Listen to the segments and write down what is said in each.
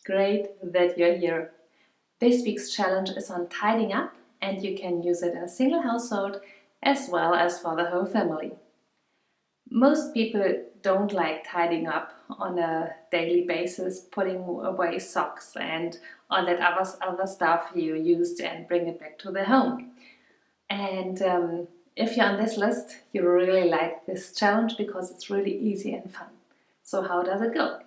Great that you're here. This week's challenge is on tidying up, and you can use it in a single household as well as for the whole family. Most people don't like tidying up on a daily basis, putting away socks and all that other stuff you used and bring it back to the home. And if you're on this list, you really like this challenge because it's really easy and fun. So how does it go?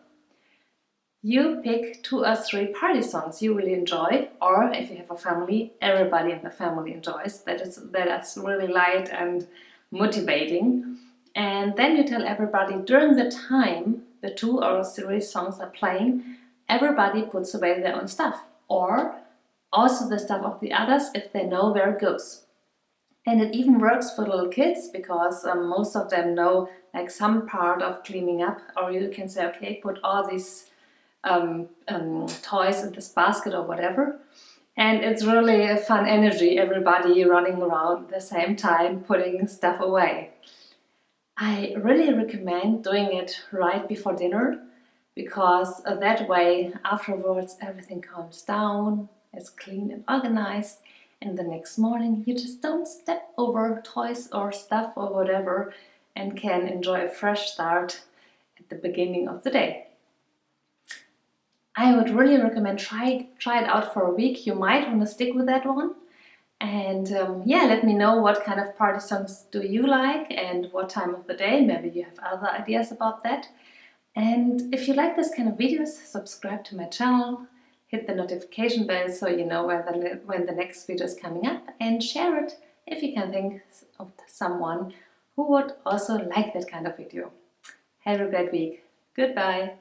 You pick 2 or 3 party songs you really enjoy, or if you have a family, everybody in the family enjoys. That's really light and motivating. And then you tell everybody during the time the 2 or 3 songs are playing, everybody puts away their own stuff, or also the stuff of the others if they know where it goes. And it even works for little kids because most of them know like some part of cleaning up, or you can say, okay, put all these toys in this basket or whatever. And it's really a fun energy, everybody running around at the same time putting stuff away. I really recommend doing it right before dinner because that way afterwards everything calms down, it's clean and organized, and the next morning you just don't step over toys or stuff or whatever and can enjoy a fresh start at the beginning of the day. I would really recommend try it out for a week. You might want to stick with that one. And yeah, let me know what kind of party songs do you like and what time of the day. Maybe you have other ideas about that. And if you like this kind of videos, subscribe to my channel, hit the notification bell so you know when the next video is coming up, and share it if you can think of someone who would also like that kind of video. Have a great week. Goodbye.